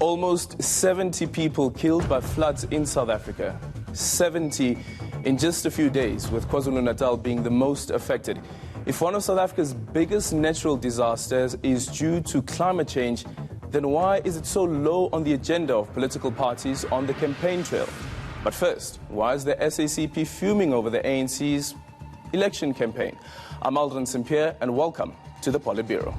Almost 70 people killed by floods in South Africa. 70 in just a few days, with KwaZulu-Natal being the most affected. If one of South Africa's biggest natural disasters is due to climate change, then why is it so low on the agenda of political parties on the campaign trail? But first, why is the SACP fuming over the ANC's election campaign? I'm Aldrin St-Pierre, and welcome to the Politbureau.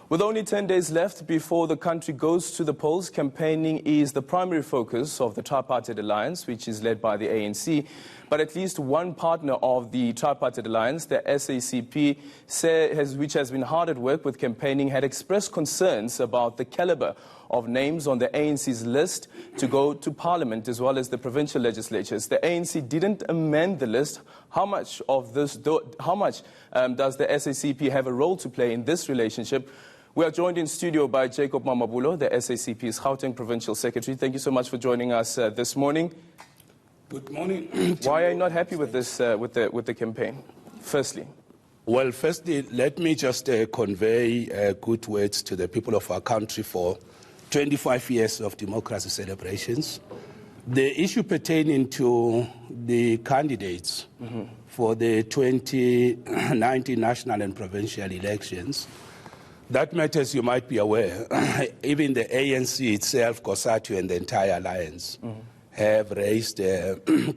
With only 10 days left before the country goes to the polls, campaigning is the primary focus of the tripatite alliance, which is led by the ANC. But at least one partner of the tripatite alliance, the SACP, which has been hard at work with campaigning, had expressed concerns about the calibre of names on the ANC's list to go to Parliament as well as the provincial legislatures. The ANC didn't amend the list. How much does the SACP have a role to play in this relationship? We are joined in studio by Jacob Mamabulo, the SACP's Gauteng Provincial Secretary. Thank you so much for joining us this morning. Good morning. Why are you not happy with this, with the campaign? Firstly. Well, firstly, let me just convey good words to the people of our country for 25 years of democracy celebrations. The issue pertaining to the candidates for the 2019 national and provincial elections, that matters, you might be aware. Even the ANC itself, COSATU, and the entire alliance have raised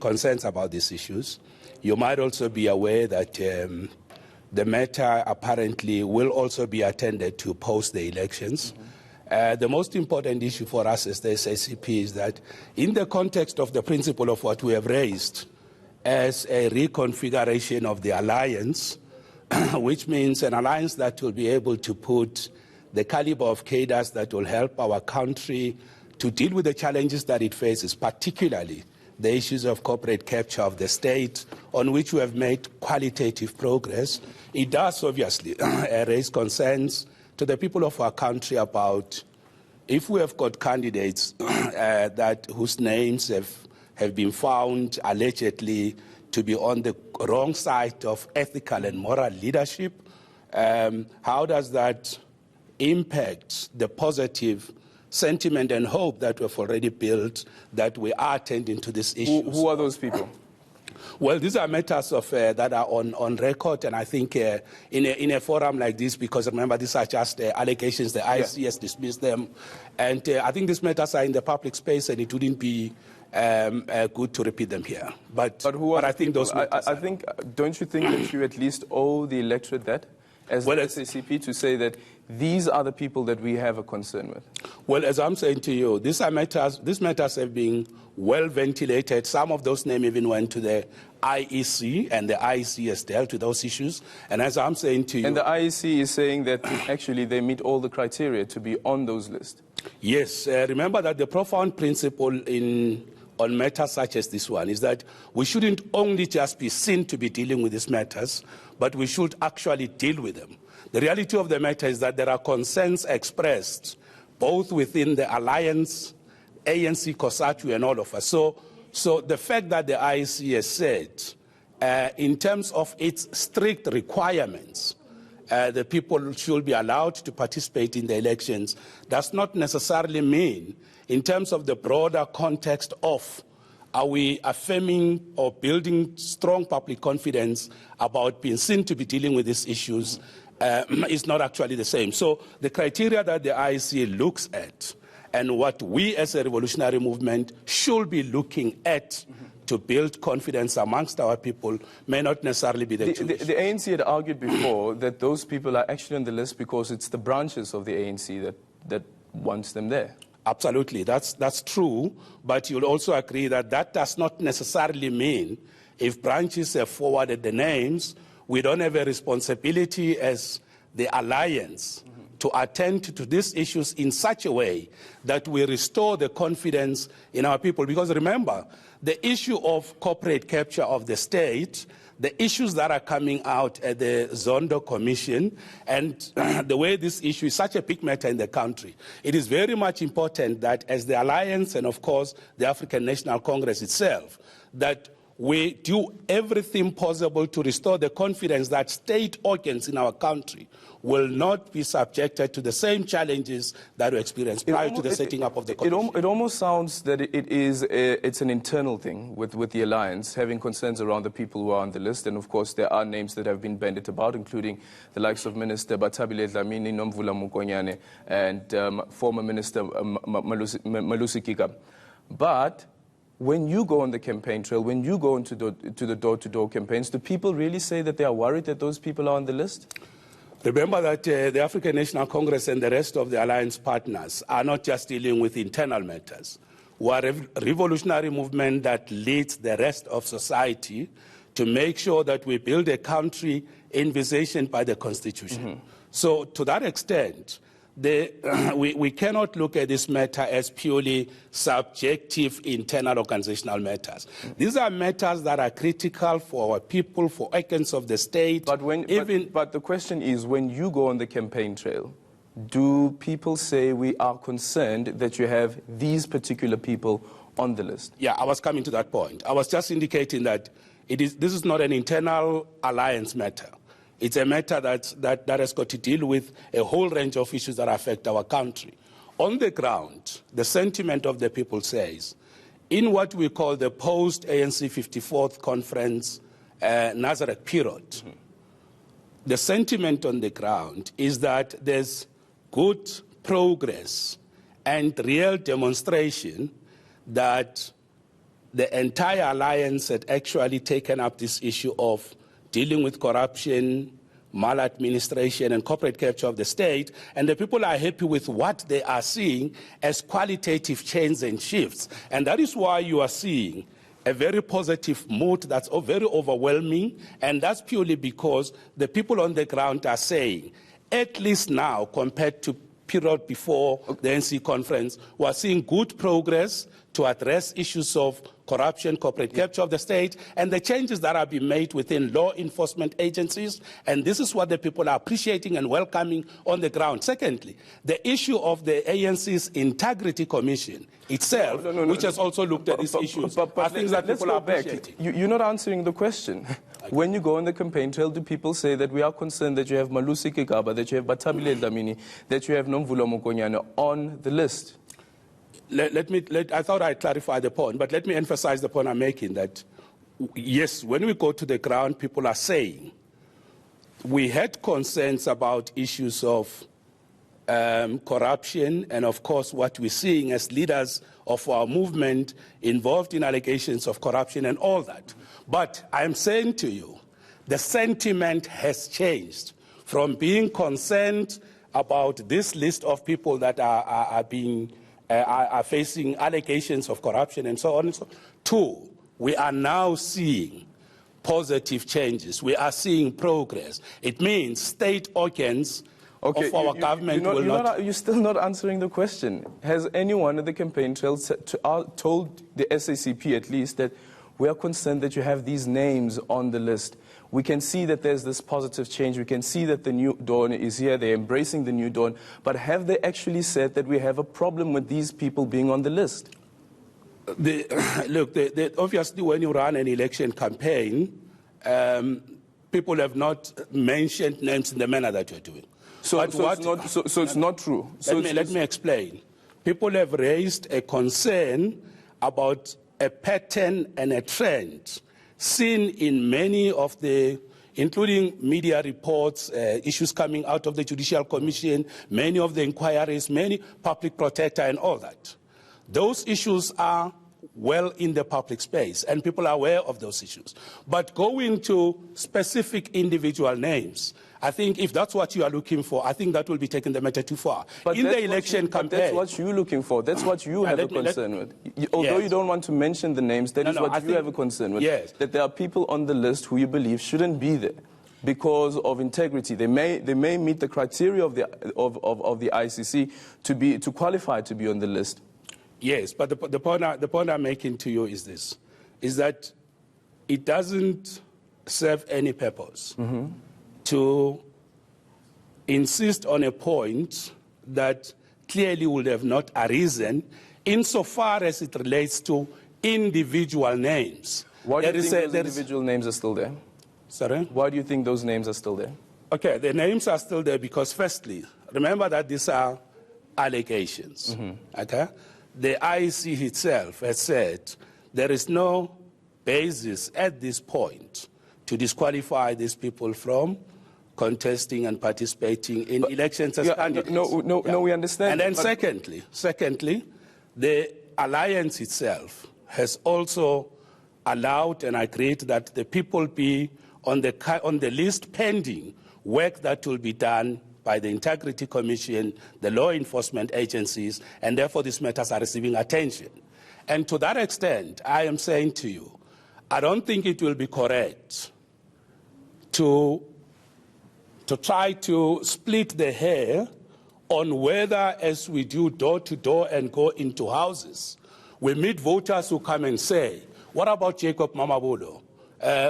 concerns about these issues. You might also be aware that the matter apparently will also be attended to post the elections. The most important issue for us as the SACP is that in the context of the principle of what we have raised as a reconfiguration of the alliance, which means an alliance that will be able to put the caliber of cadres that will help our country to deal with the challenges that it faces, particularly the issues of corporate capture of the state, on which we have made qualitative progress. It does obviously raise concerns to the people of our country about if we have got candidates whose names have been found allegedly to be on the wrong side of ethical and moral leadership. How does that impact the positive sentiment and hope that we've already built, that we are attending to this issue? Who are those people? Well, these are matters that are on record, and I think in a forum like this, because remember, these are just allegations, the IC has dismissed them, and I think these matters are in the public space, and it wouldn't be good to repeat them here. But I think those I think, don't you think that you at least owe the electorate that, as the SACP, to say that these are the people that we have a concern with? Well, as I'm saying to you, these matters have been well ventilated. Some of those names even went to the IEC, and the IEC has dealt with those issues. And as I'm saying to you... And the IEC is saying that actually they meet all the criteria to be on those lists. Yes. Remember that the profound principle on matters such as this one is that we shouldn't only just be seen to be dealing with these matters, but we should actually deal with them. The reality of the matter is that there are concerns expressed both within the alliance, ANC, COSATU, and all of us. So the fact that the IEC has said, in terms of its strict requirements, the people should be allowed to participate in the elections, does not necessarily mean, in terms of the broader context of are we affirming or building strong public confidence about being seen to be dealing with these issues, is not actually the same. So the criteria that the IEC looks at and what we as a revolutionary movement should be looking at to build confidence amongst our people may not necessarily be the truth. The ANC had argued before that those people are actually on the list because it's the branches of the ANC that wants them there. Absolutely, that's true, but you'll also agree that that does not necessarily mean if branches have forwarded the names, we don't have a responsibility as the alliance to attend to these issues in such a way that we restore the confidence in our people. Because remember, the issue of corporate capture of the state, the issues that are coming out at the Zondo Commission, and the way this issue is such a big matter in the country, it is very much important that as the alliance and, of course, the African National Congress itself, that we do everything possible to restore the confidence that state organs in our country will not be subjected to the same challenges that we experienced prior to the setting up of the commission. It almost sounds that it's an internal thing with the alliance, having concerns around the people who are on the list. And of course, there are names that have been bandied about, including the likes of Minister Batabile Dlamini, Nomvula Mokonyane, and former Minister Malusi Kika. But when you go on the campaign trail, when you go into the door-to-door campaigns, do people really say that they are worried that those people are on the list? Remember that the African National Congress and the rest of the alliance partners are not just dealing with internal matters. We are a revolutionary movement that leads the rest of society to make sure that we build a country envisioned by the Constitution. Mm-hmm. So to that extent, we cannot look at this matter as purely subjective internal organizational matters. These are matters that are critical for our people, for organs of the state. But the question is, when you go on the campaign trail, do people say we are concerned that you have these particular people on the list? Yeah, I was coming to that point. I was just indicating that this is not an internal alliance matter. It's a matter that has got to deal with a whole range of issues that affect our country. On the ground, the sentiment of the people says, in what we call the post-ANC 54th Conference Nazareth period, the sentiment on the ground is that there's good progress and real demonstration that the entire alliance had actually taken up this issue of dealing with corruption, maladministration, and corporate capture of the state, and the people are happy with what they are seeing as qualitative change and shifts. And that is why you are seeing a very positive mood that's very overwhelming, and that's purely because the people on the ground are saying, at least now, compared to period before the NC conference, we are seeing good progress to address issues of corruption, corporate capture of the state, and the changes that are being made within law enforcement agencies. And this is what the people are appreciating and welcoming on the ground. Secondly, the issue of the ANC's Integrity Commission itself, which has also looked at these issues, are things that people are appreciating. You're not answering the question. When you go on the campaign trail, do people say that we are concerned that you have Malusi Kigaba, that you have Batabile Dlamini, that you have Nomvula Mokonyane on the list? I thought I'd clarify the point, but let me emphasize the point I'm making, that, yes, when we go to the ground, people are saying we had concerns about issues of corruption and, of course, what we're seeing as leaders of our movement involved in allegations of corruption and all that. But I'm saying to you, the sentiment has changed from being concerned about this list of people that are facing allegations of corruption and so on and so on, to we are now seeing positive changes. We are seeing progress. It means state organs of our government will not... You're still not answering the question. Has anyone at the campaign trail told the SACP at least that we are concerned that you have these names on the list? We can see that there's this positive change. We can see that the new dawn is here. They're embracing the new dawn. But have they actually said that we have a problem with these people being on the list? Look, obviously when you run an election campaign, people have not mentioned names in the manner that you're doing. So it's not true. Let me explain. People have raised a concern about a pattern and a trend seen in many of the, including media reports, issues coming out of the Judicial Commission, many of the inquiries, many public protector and all that. Those issues are well in the public space, and people are aware of those issues. But going to specific individual names, I think if that's what you are looking for, I think that will be taking the matter too far. But in the election campaign... But that's what you're looking for. That's what you have a concern with. Although you don't want to mention the names, that is what you have a concern with. Yes. That there are people on the list who you believe shouldn't be there because of integrity. They may meet the criteria of the ICC to qualify to be on the list. Yes, but the point I'm making to you is this, is that it doesn't serve any purpose to insist on a point that clearly would have not arisen insofar as it relates to individual names. Why do you think those there is- individual names are still there? Sorry? Why do you think those names are still there? Okay, the names are still there because, firstly, remember that these are allegations. Okay? The IEC itself has said there is no basis at this point to disqualify these people from contesting and participating in elections as candidates. No, we understand. And then secondly, the alliance itself has also allowed and agreed that the people be on the list pending work that will be done by the Integrity Commission, the law enforcement agencies, and therefore these matters are receiving attention. And to that extent, I am saying to you, I don't think it will be correct to try to split the hair on whether, as we do door to door and go into houses, we meet voters who come and say, what about Jacob Mamabulo?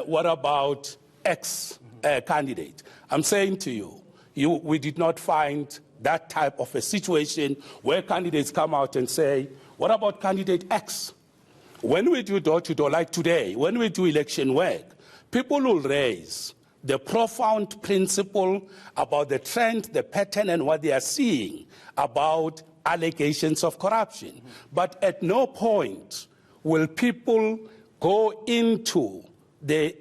What about X candidate? I'm saying to you, we did not find that type of a situation where candidates come out and say, what about candidate X? When we do door to door, like today, when we do election work, people will raise the profound principle about the trend, the pattern, and what they are seeing about allegations of corruption. But at no point will people go into the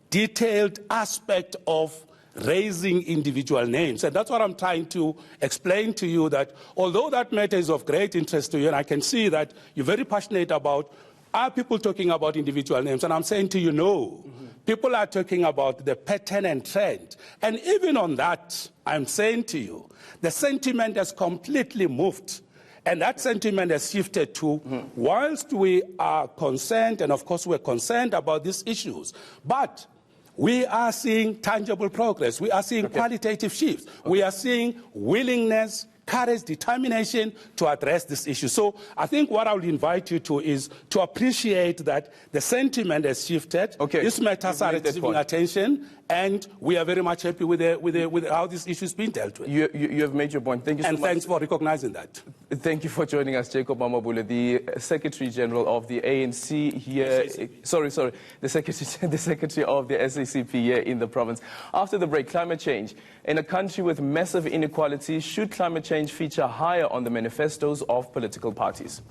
detailed aspect of raising individual names. And that's what I'm trying to explain to you, that although that matter is of great interest to you, and I can see that you're very passionate about, are people talking about individual names? And I'm saying to you, no. People are talking about the pattern and trend. And even on that, I'm saying to you, the sentiment has completely moved. And that sentiment has shifted to, whilst we are concerned, and of course we're concerned about these issues, but we are seeing tangible progress. We are seeing qualitative shifts. We are seeing willingness, courage, determination to address this issue. So I think what I would invite you to is to appreciate that the sentiment has shifted. These matters are receiving attention, and we are very much happy with how this issue is being dealt with. You have made your point. Thank you so much. And thanks for recognizing that. Thank you for joining us, Jacob Mamabule, the Secretary General of the ANC here. The Secretary of the SACP here in the province. After the break, climate change. In a country with massive inequality, should climate change feature higher on the manifestos of political parties?